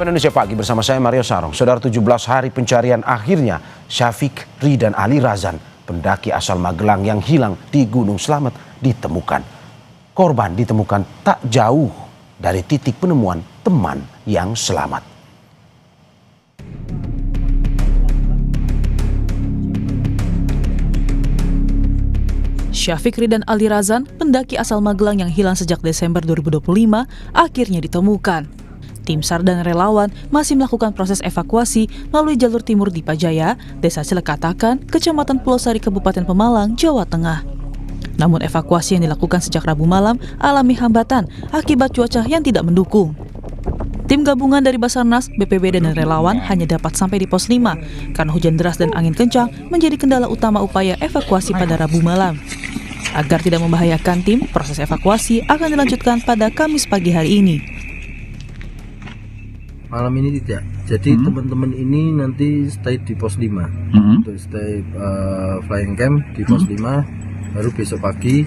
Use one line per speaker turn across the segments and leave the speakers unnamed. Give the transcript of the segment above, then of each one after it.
Sapa Indonesia Pagi bersama saya Mario Sarong. Saudara, 17 hari pencarian akhirnya Syafiq Ri dan Ali Razan, pendaki asal Magelang yang hilang di Gunung Slamet, ditemukan. Korban ditemukan tak jauh dari titik penemuan teman yang selamat.
Syafiq Ri dan Ali Razan, pendaki asal Magelang yang hilang sejak Desember 2025, akhirnya ditemukan. Tim SAR dan relawan masih melakukan proses evakuasi melalui jalur timur di Pajaya, Desa Cilekatakan, Kecamatan Pulau Sari, Kabupaten Pemalang, Jawa Tengah. Namun evakuasi yang dilakukan sejak Rabu malam alami hambatan akibat cuaca yang tidak mendukung. Tim gabungan dari Basarnas, BPBD, dan relawan hanya dapat sampai di pos 5 karena hujan deras dan angin kencang menjadi kendala utama upaya evakuasi pada Rabu malam. Agar tidak membahayakan tim, proses evakuasi akan dilanjutkan pada Kamis pagi hari ini.
Malam ini tidak. Jadi teman-teman ini nanti stay di pos 5. Untuk stay flying camp di pos 5. Baru besok pagi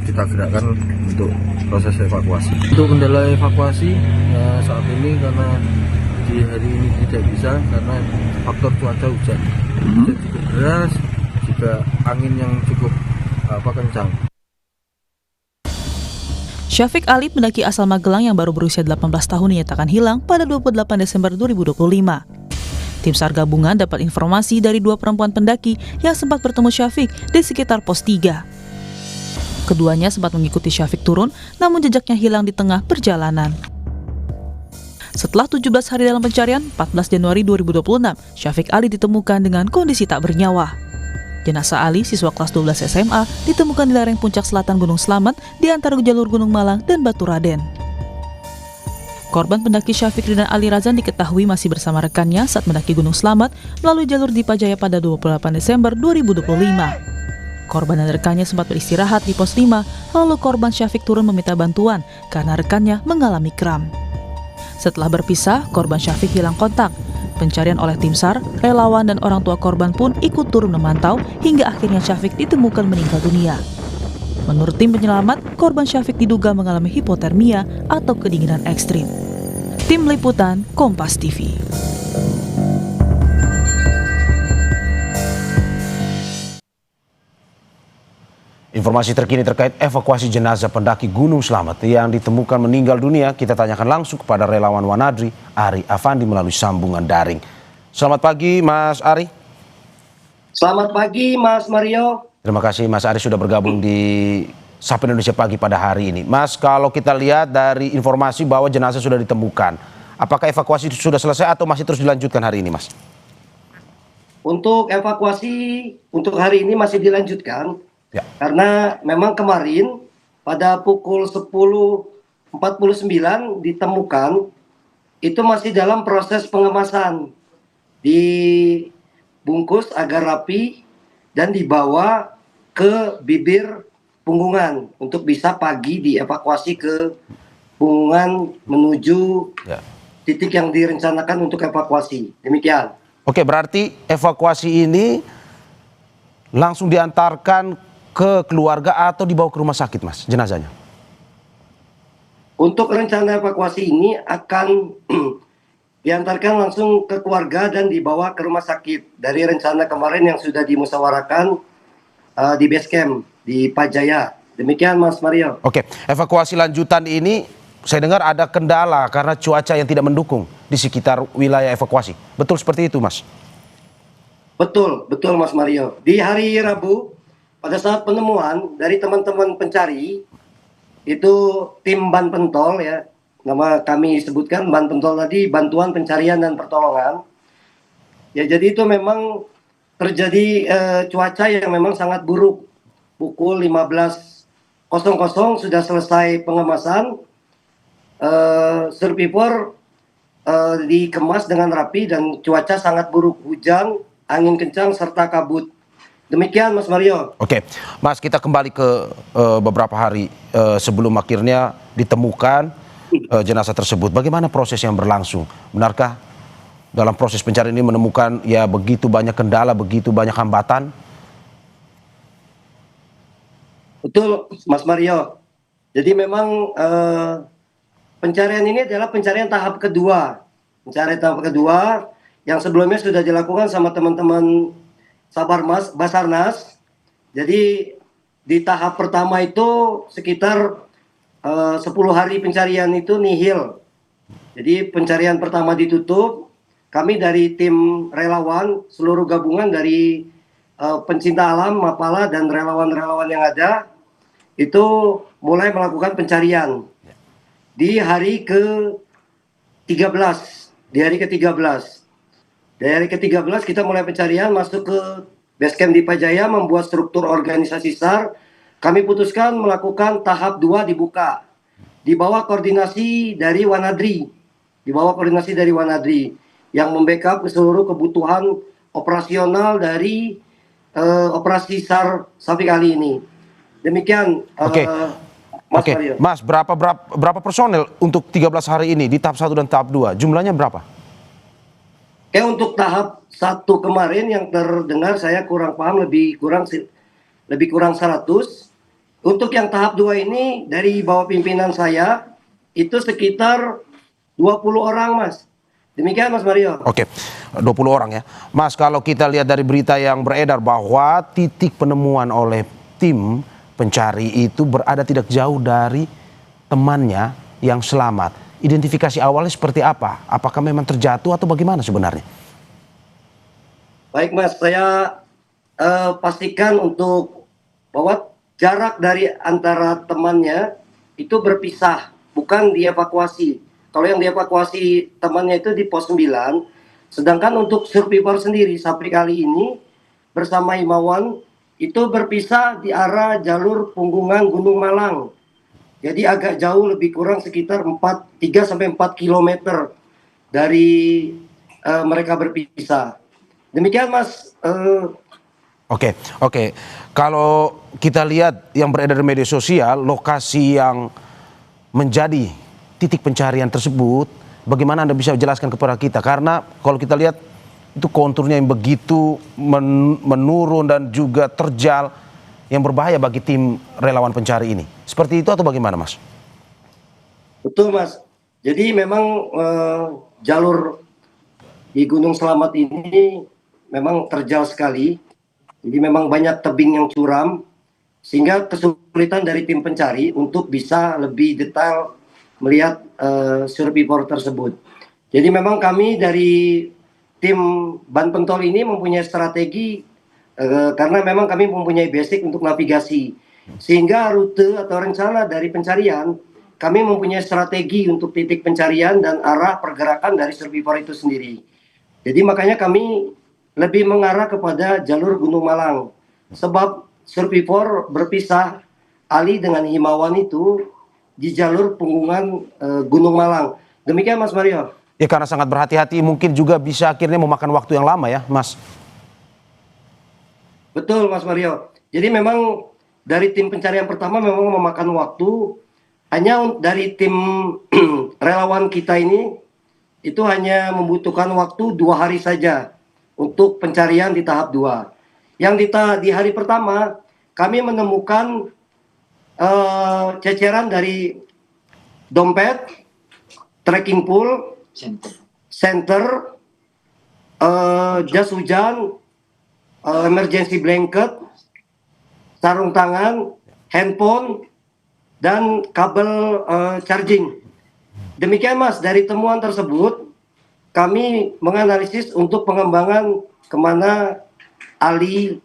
kita gerakkan untuk proses evakuasi. Untuk kendala evakuasi saat ini karena di hari ini tidak bisa karena faktor cuaca hujan. Hujan cukup deras, juga angin yang cukup kencang.
Syafiq Ali, pendaki asal Magelang yang baru berusia 18 tahun, dinyatakan hilang pada 28 Desember 2025. Tim SAR gabungan dapat informasi dari 2 perempuan pendaki yang sempat bertemu Syafiq di sekitar pos 3. Keduanya sempat mengikuti Syafiq turun, namun jejaknya hilang di tengah perjalanan. Setelah 17 hari dalam pencarian, 14 Januari 2026, Syafiq Ali ditemukan dengan kondisi tak bernyawa. Jenazah Ali, siswa kelas 12 SMA, ditemukan di lereng puncak selatan Gunung Slamet di antara jalur Gunung Malang dan Batu Raden. Korban pendaki Syafiq Ri dan Ali Razan diketahui masih bersama rekannya saat mendaki Gunung Slamet melalui jalur di Pajaya pada 28 Desember 2025. Korban dan rekannya sempat beristirahat di pos 5, lalu korban Syafiq turun meminta bantuan karena rekannya mengalami kram. Setelah berpisah, korban Syafiq hilang kontak. Pencarian oleh tim SAR, relawan, dan orang tua korban pun ikut turun memantau hingga akhirnya Syafiq ditemukan meninggal dunia. Menurut tim penyelamat, korban Syafiq diduga mengalami hipotermia atau kedinginan ekstrim. Tim Liputan Kompas TV.
Informasi terkini terkait evakuasi jenazah pendaki Gunung Slamet yang ditemukan meninggal dunia, kita tanyakan langsung kepada relawan Wanadri, Ari Afandi, melalui sambungan daring. Selamat pagi, Mas Ari.
Selamat pagi, Mas Mario.
Terima kasih, Mas Ari, sudah bergabung di Sapa Indonesia Pagi pada hari ini. Mas, kalau kita lihat dari informasi bahwa jenazah sudah ditemukan, apakah evakuasi sudah selesai atau masih terus dilanjutkan hari ini, Mas?
Untuk evakuasi untuk hari ini masih dilanjutkan.
Ya.
Karena memang kemarin pada pukul 10.49 ditemukan, itu masih dalam proses pengemasan, dibungkus agar rapi dan dibawa ke bibir Punggungan untuk bisa pagi dievakuasi ke Punggungan menuju titik yang direncanakan untuk evakuasi. Demikian.
Oke, berarti evakuasi ini langsung diantarkan ke keluarga atau dibawa ke rumah sakit, Mas, jenazahnya?
Untuk rencana evakuasi ini akan diantarkan langsung ke keluarga dan dibawa ke rumah sakit. Dari rencana kemarin yang sudah dimusyawarahkan di base camp di Pajaya. Demikian, Mas Mario.
Oke, evakuasi lanjutan ini saya dengar ada kendala karena cuaca yang tidak mendukung di sekitar wilayah evakuasi. Betul seperti itu, Mas?
Betul, betul, Mas Mario. Di hari Rabu, pada saat penemuan dari teman-teman pencari, itu tim Ban Pentol, ya, nama kami sebutkan Ban Pentol tadi, Bantuan Pencarian dan Pertolongan. Ya, jadi itu memang terjadi cuaca yang memang sangat buruk. Pukul 15.00 sudah selesai pengemasan, survivor dikemas dengan rapi dan cuaca sangat buruk, hujan, angin kencang, serta kabut. Demikian, Mas Mario.
Oke, Mas, kita kembali ke beberapa hari sebelum akhirnya ditemukan jenazah tersebut. Bagaimana proses yang berlangsung? Benarkah dalam proses pencarian ini menemukan ya begitu banyak kendala, begitu banyak hambatan?
Betul, Mas Mario. Jadi memang pencarian ini adalah pencarian tahap kedua. Pencarian tahap kedua yang sebelumnya sudah dilakukan sama teman-teman Basarnas. Jadi di tahap pertama itu sekitar 10 hari pencarian itu nihil. Jadi pencarian pertama ditutup. Kami dari tim relawan, seluruh gabungan dari pencinta alam, Mapala dan relawan-relawan yang ada itu mulai melakukan pencarian di hari ke-13. Di hari ke-13. Dari hari ke-13 kita mulai pencarian, masuk ke Basecamp Dipa Jaya, membuat struktur organisasi SAR. Kami putuskan melakukan tahap 2 dibuka. Di bawah koordinasi dari Wanadri. Di bawah koordinasi dari Wanadri yang membackup seluruh kebutuhan operasional dari operasi SAR Shafik Ali ini. Demikian. Mas
Oke,
Mario.
Mas, berapa personel untuk 13 hari ini di tahap 1 dan tahap 2? Jumlahnya berapa?
Untuk tahap 1 kemarin yang terdengar saya kurang paham, lebih kurang 100. Untuk yang tahap 2 ini dari bawah pimpinan saya itu sekitar 20 orang, Mas. Demikian, Mas Mario.
Oke, 20 orang ya. Mas, kalau kita lihat dari berita yang beredar bahwa titik penemuan oleh tim pencari itu berada tidak jauh dari temannya yang selamat. Identifikasi awalnya seperti apa? Apakah memang terjatuh atau bagaimana sebenarnya?
Baik, Mas, saya pastikan untuk bahwa jarak dari antara temannya itu berpisah, bukan dievakuasi. Kalau yang dievakuasi temannya itu di pos 9, sedangkan untuk survivor sendiri, Shafik Ali ini bersama Himawan itu berpisah di arah jalur Punggungan Gunung Malang. Jadi agak jauh, lebih kurang sekitar 3-4 kilometer dari mereka berpisah. Demikian, Mas.
Oke. Kalau kita lihat yang beredar di media sosial, lokasi yang menjadi titik pencarian tersebut, bagaimana Anda bisa jelaskan kepada kita? Karena kalau kita lihat itu konturnya yang begitu menurun dan juga terjal yang berbahaya bagi tim relawan pencari ini. Seperti itu atau bagaimana, Mas?
Betul, Mas. Jadi memang jalur di Gunung Selamat ini memang terjal sekali. Jadi memang banyak tebing yang curam sehingga kesulitan dari tim pencari untuk bisa lebih detail melihat survivor tersebut. Jadi memang kami dari tim Ban Pentol ini mempunyai strategi karena memang kami mempunyai basic untuk navigasi. Sehingga rute atau rencana dari pencarian kami mempunyai strategi untuk titik pencarian dan arah pergerakan dari survivor itu sendiri. Jadi makanya kami lebih mengarah kepada jalur Gunung Malang. Sebab survivor berpisah Ali dengan Himawan itu di jalur Punggungan Gunung Malang. Demikian, Mas Mario.
Ya, karena sangat berhati-hati mungkin juga bisa akhirnya memakan waktu yang lama ya, Mas.
Betul, Mas Mario. Jadi memang dari tim pencarian pertama memang memakan waktu. Hanya dari tim relawan kita ini itu hanya membutuhkan waktu 2 hari saja untuk pencarian di tahap 2. Yang di hari pertama kami menemukan ceceran dari dompet, trekking pole, senter, jas hujan, emergency blanket, sarung tangan, handphone, dan kabel charging. Demikian, Mas, dari temuan tersebut kami menganalisis untuk pengembangan kemana Ali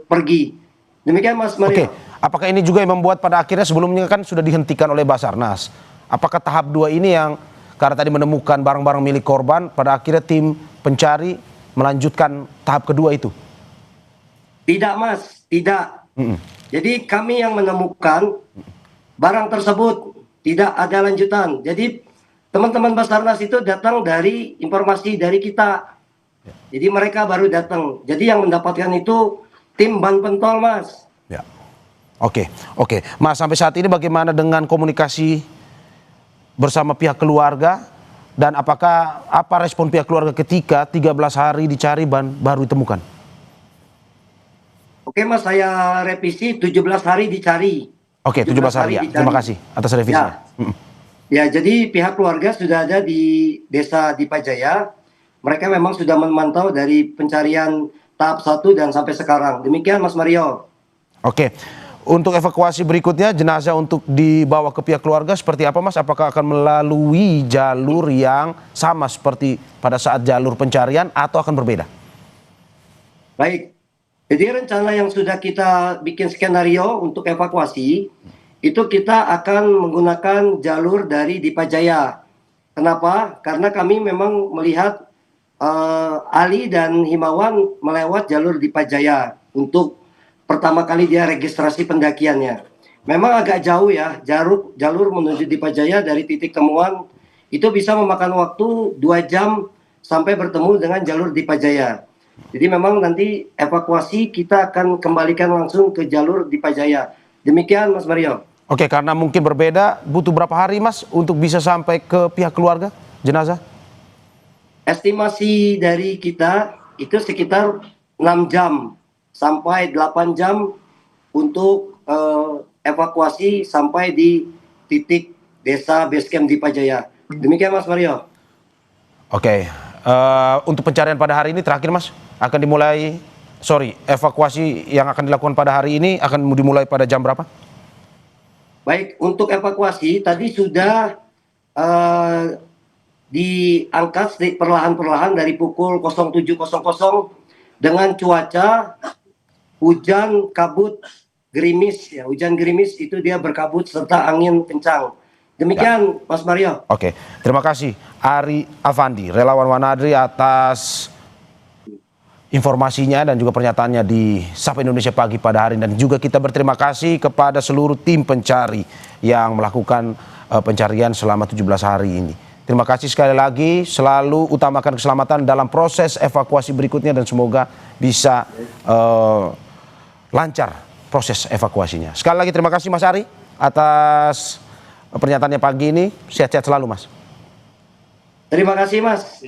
pergi. Demikian, Mas Mario.
Oke, apakah ini juga yang membuat pada akhirnya sebelumnya kan sudah dihentikan oleh Basarnas? Apakah tahap 2 ini yang karena tadi menemukan barang-barang milik korban, pada akhirnya tim pencari melanjutkan tahap kedua itu?
Tidak, Mas, tidak. Jadi kami yang menemukan barang tersebut, tidak ada lanjutan. Jadi teman-teman Basarnas itu datang dari informasi dari kita. Jadi mereka baru datang. Jadi yang mendapatkan itu tim Ban Pentol, Mas.
Ya. Oke. Mas, sampai saat ini bagaimana dengan komunikasi bersama pihak keluarga? Dan apa respon pihak keluarga ketika 13 hari dicari baru ditemukan?
Oke, Mas, saya revisi 17 hari dicari.
Oke, 17 hari ya. Terima kasih atas revisinya.
Ya, jadi pihak keluarga sudah ada di Desa Dipajaya. Mereka memang sudah memantau dari pencarian tahap 1 dan sampai sekarang. Demikian Mas Mario.
Oke, untuk evakuasi berikutnya jenazah untuk dibawa ke pihak keluarga seperti apa Mas? Apakah akan melalui jalur yang sama seperti pada saat jalur pencarian atau akan berbeda?
Baik, jadi rencana yang sudah kita bikin skenario untuk evakuasi, itu kita akan menggunakan jalur dari Dipajaya. Kenapa? Karena kami memang melihat Ali dan Himawan melewat jalur Dipajaya untuk pertama kali dia registrasi pendakiannya. Memang agak jauh ya, jalur menuju Dipajaya dari titik temuan itu bisa memakan waktu 2 jam sampai bertemu dengan jalur Dipajaya. Jadi memang nanti evakuasi kita akan kembalikan langsung ke jalur Dipajaya. Demikian Mas Mario.
Oke, karena mungkin berbeda, butuh berapa hari Mas untuk bisa sampai ke pihak keluarga jenazah?
Estimasi dari kita itu sekitar 6 jam sampai 8 jam untuk evakuasi sampai di titik desa Basecamp Dipajaya. Demikian Mas Mario.
Oke, untuk pencarian pada hari ini terakhir Mas, akan dimulai, evakuasi yang akan dilakukan pada hari ini akan dimulai pada jam berapa?
Baik, untuk evakuasi tadi sudah diangkat perlahan-perlahan dari pukul 07.00 dengan cuaca hujan kabut gerimis ya, hujan gerimis itu dia berkabut serta angin kencang. Demikian Mas Mario.
Oke, terima kasih Ari Afandi, relawan Wanadri atas informasinya dan juga pernyataannya di Sapa Indonesia Pagi pada hari ini. Dan juga kita berterima kasih kepada seluruh tim pencari yang melakukan pencarian selama 17 hari ini. Terima kasih sekali lagi, selalu utamakan keselamatan dalam proses evakuasi berikutnya dan semoga bisa lancar proses evakuasinya. Sekali lagi terima kasih Mas Ari atas pernyataannya pagi ini. Sehat-sehat selalu Mas.
Terima kasih Mas.